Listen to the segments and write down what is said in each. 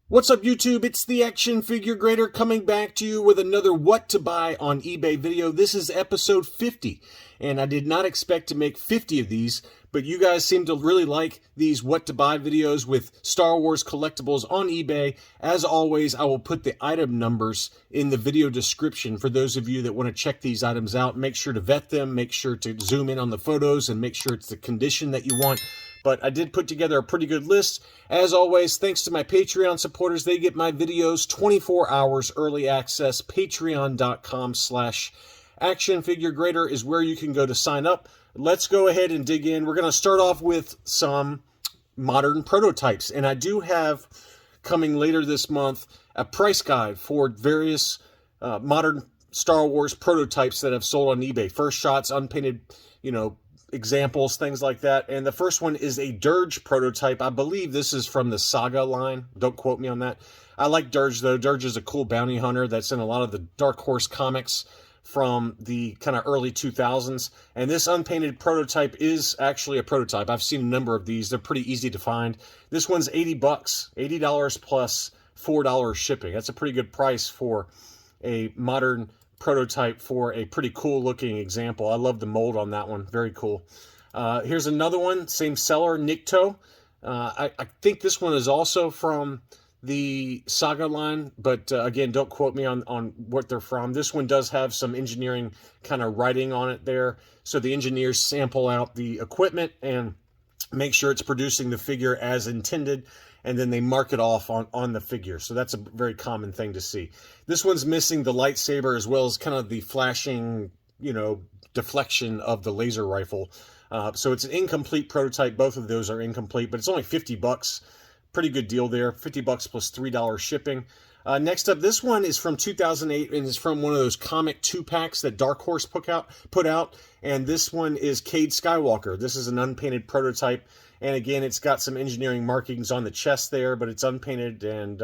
What's up, YouTube? It's the Action Figure Grader coming back to you with another What to Buy on eBay video. This is episode 50, and I did not expect to make 50 of these, but you guys seem to really like these What to Buy videos with Star Wars collectibles on eBay. As always, I will put the item numbers in the video description for those of you that want to check these items out. Make sure to vet them, make sure to zoom in on the photos, and make sure it's the condition that you want. But I did put together a pretty good list. As always, thanks to my Patreon supporters, they get my videos 24 hours early access. Patreon.com/actionfiguregrader is where you can go to sign up. Let's go ahead and dig in. We're going to start off with some modern prototypes. And I do have, coming later this month, a price guide for various modern Star Wars prototypes that have sold on eBay. First shots, unpainted, examples, things like that. And the first one is a Dirge prototype. I believe this is from the Saga line. Don't quote me on that. I like Durge, though. Durge is a cool bounty hunter that's in a lot of the Dark Horse comics from the kind of early 2000s. And this unpainted prototype is actually a prototype. I've seen a number of these. They're pretty easy to find. This one's $80, $80 plus $4 shipping. That's a pretty good price for a modern prototype for a pretty cool looking example. I love the mold on that one. Very cool. Here's another one, same seller, Nikto. I think this one is also from the Saga line, but again, don't quote me on what they're from. This one does have some engineering kind of writing on it there. So the engineers sample out the equipment and make sure it's producing the figure as intended, and then they mark it off on the figure. So that's a very common thing to see. This one's missing the lightsaber as well as kind of the flashing, deflection of the laser rifle. So it's an incomplete prototype. Both of those are incomplete, but it's only $50. Pretty good deal there. $50 plus $3 shipping. Next up, this one is from 2008 and is from one of those comic 2-packs that Dark Horse put out. And this one is Cade Skywalker. This is an unpainted prototype. And again, it's got some engineering markings on the chest there, but it's unpainted and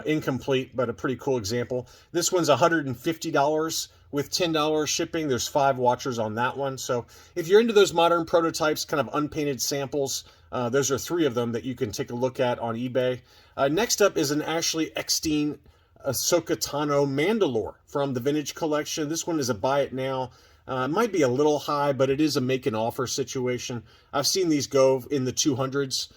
incomplete, but a pretty cool example. This one's $150 with $10 shipping. There's 5 watchers on that one. So if you're into those modern prototypes, kind of unpainted samples, those are 3 of them that you can take a look at on eBay. Next up is an Ashley Eckstein Ahsoka Tano Mandalore from the Vintage Collection. This one is a buy it now. It might be a little high, but it is a make an offer situation. I've seen these go in the 200s,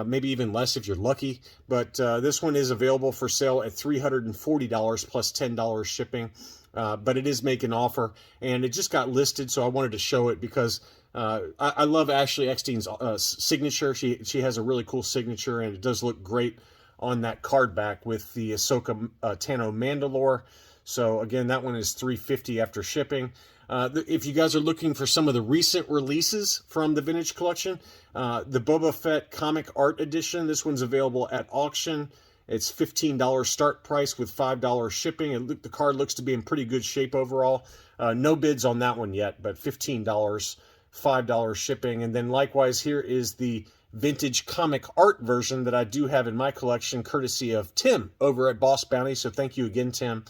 maybe even less if you're lucky. But this one is available for sale at $340 plus $10 shipping. But it is make an offer, and it just got listed, so I wanted to show it because I love Ashley Eckstein's signature. She has a really cool signature, and it does look great on that card back with the Ahsoka Tano Mandalore. So again, that one is $350 after shipping. If you guys are looking for some of the recent releases from the Vintage Collection, the Boba Fett Comic Art Edition, this one's available at auction. It's $15 start price with $5 shipping. The card looks to be in pretty good shape overall. No bids on that one yet, but $15, $5 shipping. And then likewise, here is the vintage comic art version that I do have in my collection, courtesy of Tim over at Boss Bounty. So thank you again, Tim.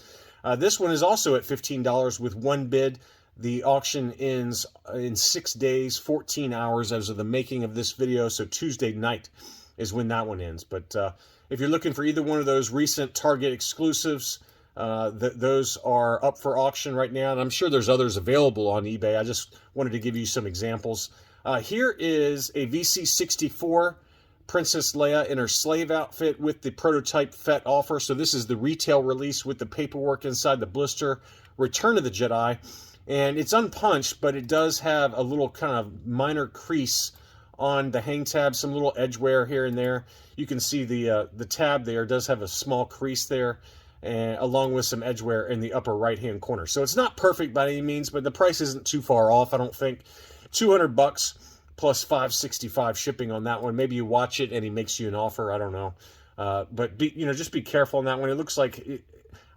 This one is also at $15 with 1 bid. The auction ends in 6 days, 14 hours as of the making of this video. So Tuesday night is when that one ends. But if you're looking for either one of those recent Target exclusives, those are up for auction right now. And I'm sure there's others available on eBay. I just wanted to give you some examples. Here is a VC64 Princess Leia in her slave outfit with the prototype Fett offer. So this is the retail release with the paperwork inside the blister, Return of the Jedi. And it's unpunched, but it does have a little kind of minor crease on the hang tab, some little edge wear here and there. You can see the tab there does have a small crease there, and along with some edge wear in the upper right-hand corner. So it's not perfect by any means, but the price isn't too far off, I don't think. $200 plus $565 shipping on that one. Maybe you watch it and he makes you an offer. I don't know. But just be careful on that one. It looks like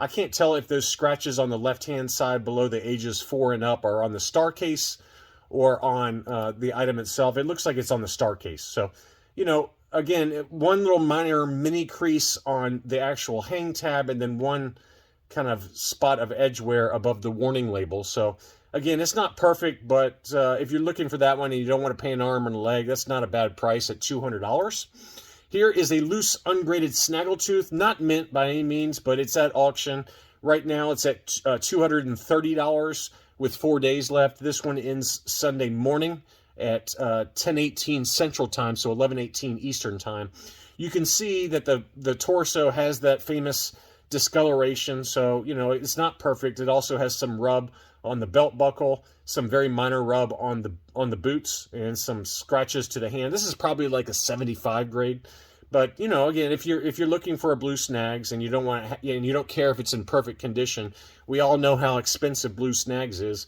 I can't tell if those scratches on the left-hand side below the ages 4 and up are on the star case or on the item itself. It looks like it's on the star case. So, again, one little minor mini crease on the actual hang tab, and then one kind of spot of edge wear above the warning label. So, again, it's not perfect, but if you're looking for that one and you don't want to pay an arm and a leg, that's not a bad price at $200. Here is a loose, ungraded Snaggletooth, not mint by any means, but it's at auction. Right now it's at $230 with 4 days left. This one ends Sunday morning at 10:18 Central Time, so 11:18 Eastern Time. You can see that the torso has that famous discoloration, so, you know, it's not perfect. It also has some rub on the belt buckle, some very minor rub on the boots, and some scratches to the hand. This is probably like a 75 grade. But, you know, again, if you're looking for a blue Snags and you don't want to, and you don't care if it's in perfect condition, we all know how expensive blue Snags is,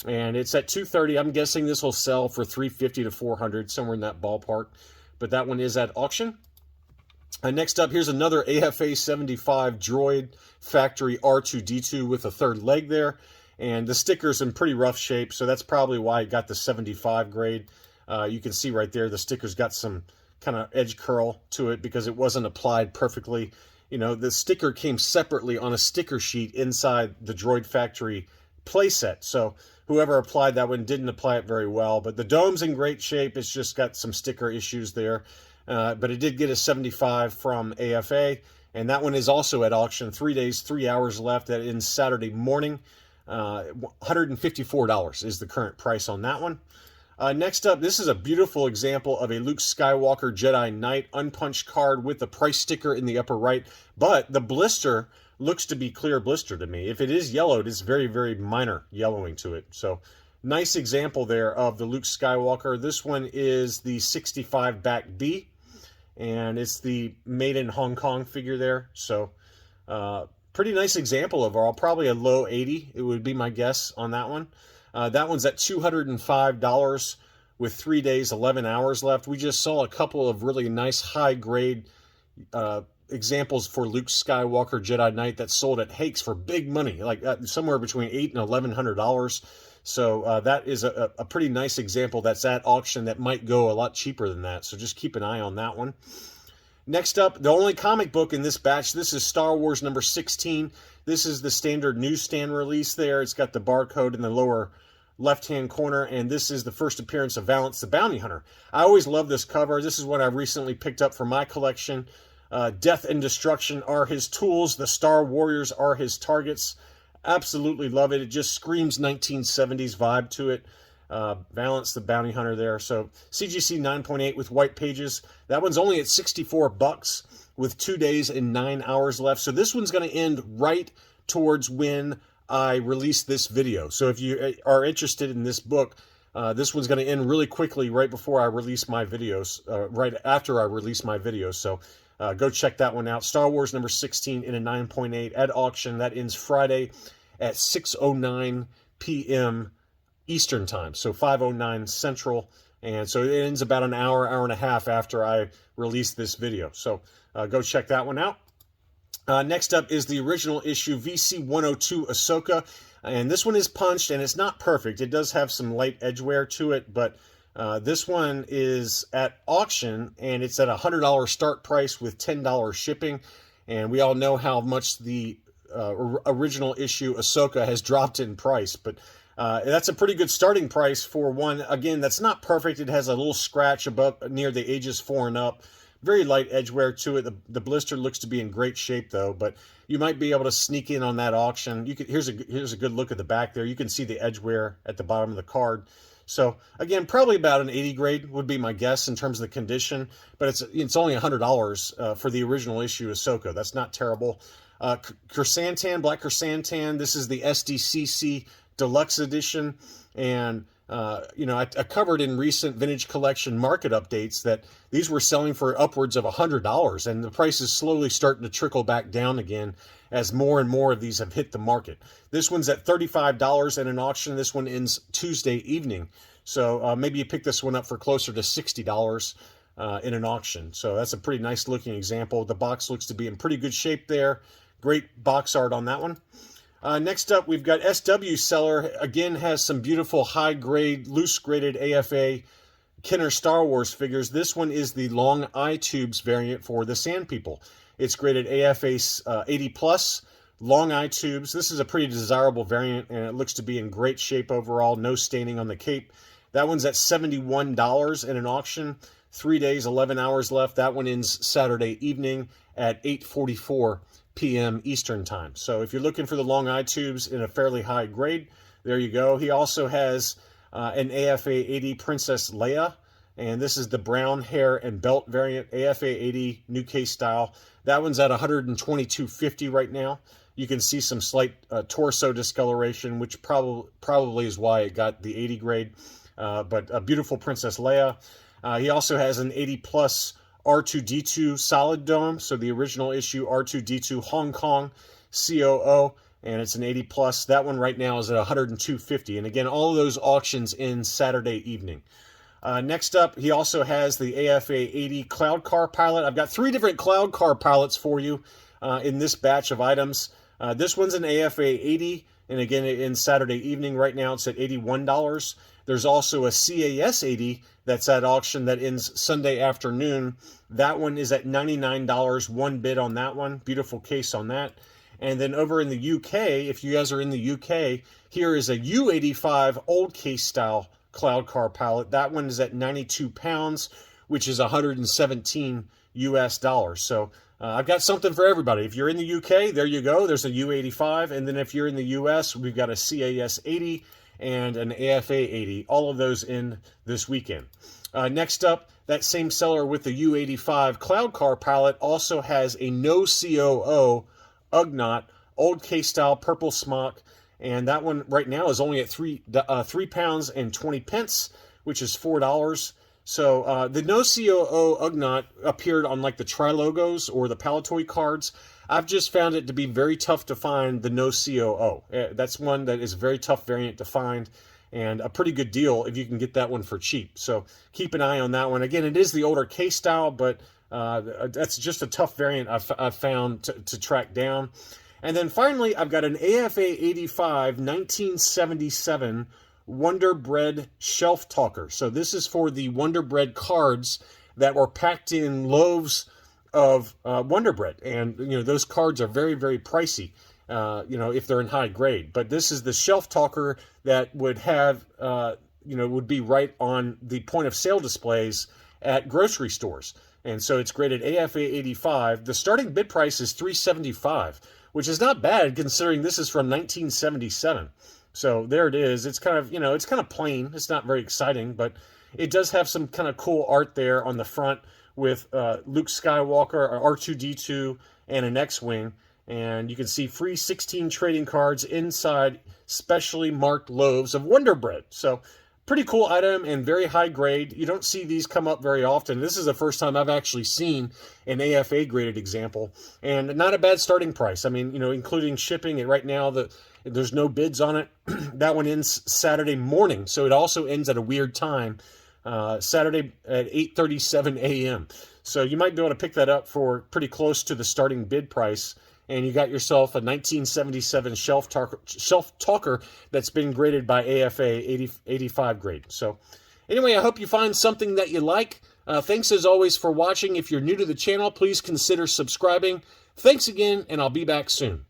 and it's at $230. I'm guessing this will sell for $350 to $400, somewhere in that ballpark. But that one is at auction. Next up, here's another AFA 75 Droid Factory R2-D2 with a third leg there. And the sticker's in pretty rough shape, so that's probably why it got the 75 grade. You can see right there the sticker's got some kind of edge curl to it because it wasn't applied perfectly. You know, the sticker came separately on a sticker sheet inside the Droid Factory playset. So whoever applied that one didn't apply it very well. But the dome's in great shape. It's just got some sticker issues there. But it did get a 75 from AFA. And that one is also at auction. 3 days, 3 hours left. That ends Saturday morning. $154 is the current price on that one. Next up, this is a beautiful example of a Luke Skywalker Jedi Knight unpunched card with the price sticker in the upper right, but the blister looks to be clear blister to me. If it is yellowed, it's very, very minor yellowing to it. So nice example there of the Luke Skywalker. This one is the 65 back B, and it's the made in Hong Kong figure there. So pretty nice example overall. Probably a low 80, it would be my guess on that one. That one's at $205 with 3 days, 11 hours left. We just saw a couple of really nice high-grade examples for Luke Skywalker Jedi Knight that sold at Hakes for big money, like somewhere between $800 and $1,100. So that is a pretty nice example that's at auction that might go a lot cheaper than that. So just keep an eye on that one. Next up, the only comic book in this batch, this is Star Wars number 16. This is the standard newsstand release there. It's got the barcode in the lower left-hand corner, and this is the first appearance of Valance the Bounty Hunter. I always love this cover. This is what I recently picked up for my collection. Death and destruction are his tools. The Star Warriors are his targets. Absolutely love it. It just screams 1970s vibe to it. Valance the Bounty Hunter there. So CGC 9.8 with white pages. That one's only at $64 with 2 days and 9 hours left. So this one's going to end right towards when I release this video. So if you are interested in this book, this one's going to end really quickly right before I release my videos, right after I release my videos. So go check that one out. Star Wars number 16 in a 9.8 at auction. That ends Friday at 6:09 p.m. Eastern Time, so 5:09 Central, and so it ends about an hour, hour and a half after I release this video. So go check that one out. Next up is the original issue VC102 Ahsoka, and this one is punched, and it's not perfect. It does have some light edge wear to it, but this one is at auction, and it's at a $100 start price with $10 shipping, and we all know how much the original issue Ahsoka has dropped in price, but that's a pretty good starting price for one. Again, that's not perfect. It has a little scratch above near the ages 4 and up. Very light edge wear to it. The blister looks to be in great shape though, but you might be able to sneak in on that auction. You could, here's a good look at the back there. You can see the edge wear at the bottom of the card. So again, probably about an 80 grade would be my guess in terms of the condition, but it's only $100 for the original issue Ahsoka. That's not terrible. Chrysantan, Black Chrysantan. This is the SDCC Deluxe edition, and you know, I covered in recent vintage collection market updates that these were selling for upwards of $100, and the price is slowly starting to trickle back down again as more and more of these have hit the market. This one's at $35 at an auction. This one ends Tuesday evening, so maybe you pick this one up for closer to $60 in an auction. So that's a pretty nice looking example. The box looks to be in pretty good shape there. Great box art on that one. Next up, we've got SW Seller. Again, has some beautiful high-grade, loose-graded AFA Kenner Star Wars figures. This one is the long eye tubes variant for the Sand People. It's graded AFA 80+, long eye tubes. This is a pretty desirable variant, and it looks to be in great shape overall. No staining on the cape. That one's at $71 in an auction. 3 days, 11 hours left. That one ends Saturday evening at 8:44 p.m. Eastern Time. So if you're looking for the long eye tubes in a fairly high grade, there you go. He also has an AFA 80 Princess Leia, and this is the brown hair and belt variant, AFA 80 new case style. That one's at $122.50 right now. You can see some slight torso discoloration, which probably is why it got the 80 grade, but a beautiful Princess Leia. He also has an 80 plus R2-D2 solid dome, so the original issue R2-D2 Hong Kong COO, and it's an 80 plus. That one right now is at $102.50, and again, all of those auctions in Saturday evening. Next up, he also has the AFA 80 Cloud Car Pilot. I've got 3 different Cloud Car Pilots for you in this batch of items. This one's an AFA 80, and again, in Saturday evening right now, it's at $81. There's also a CAS 80 that's at auction that ends Sunday afternoon. That one is at $99, one bid on that one. Beautiful case on that. And then over in the UK, if you guys are in the UK, here is a U85 old case style Cloud Car Pilot. That one is at 92 pounds, which is 117 US dollars. So I've got something for everybody. If you're in the UK, there you go. There's a U85. And then if you're in the US, we've got a CAS 80 and an AFA 80. All of those in this weekend. Next up, that same seller with the U85 Cloud Car Pilot also has a no COO Ugunot old case style purple smock, and that one right now is only at 3 pounds and 20 pence, which is $4. So the no COO Ugunot appeared on like the Tri-Logos or the Palatoy cards. I've just found it to be very tough to find the no COO. That's one that is a very tough variant to find, and a pretty good deal if you can get that one for cheap. So keep an eye on that one. Again, it is the older case style, but that's just a tough variant I've found to track down. And then finally, I've got an AFA 85 1977 Wonder Bread Shelf Talker. So this is for the Wonder Bread cards that were packed in loaves of Wonder Bread. And, you know, those cards are very, very pricey, you know, if they're in high grade. But this is the Shelf Talker that would have, you know, would be right on the point of sale displays at grocery stores. And so it's graded AFA 85. The starting bid price is $375, which is not bad considering this is from 1977. So there it is. It's kind of, you know, it's kind of plain. It's not very exciting, but it does have some kind of cool art there on the front with Luke Skywalker, R2-D2, and an X-Wing. And you can see free 16 trading cards inside specially marked loaves of Wonder Bread. So pretty cool item and very high grade. You don't see these come up very often. This is the first time I've actually seen an AFA graded example, and not a bad starting price. I mean, you know, including shipping, and right now there's no bids on it. That one ends Saturday morning, so it also ends at a weird time, Saturday at 8:37 a.m. So you might be able to pick that up for pretty close to the starting bid price, and you got yourself a 1977 shelf talker that's been graded by AFA 85 grade. So anyway, I hope you find something that you like. Thanks as always for watching. If you're new to the channel, please consider subscribing. Thanks again, and I'll be back soon.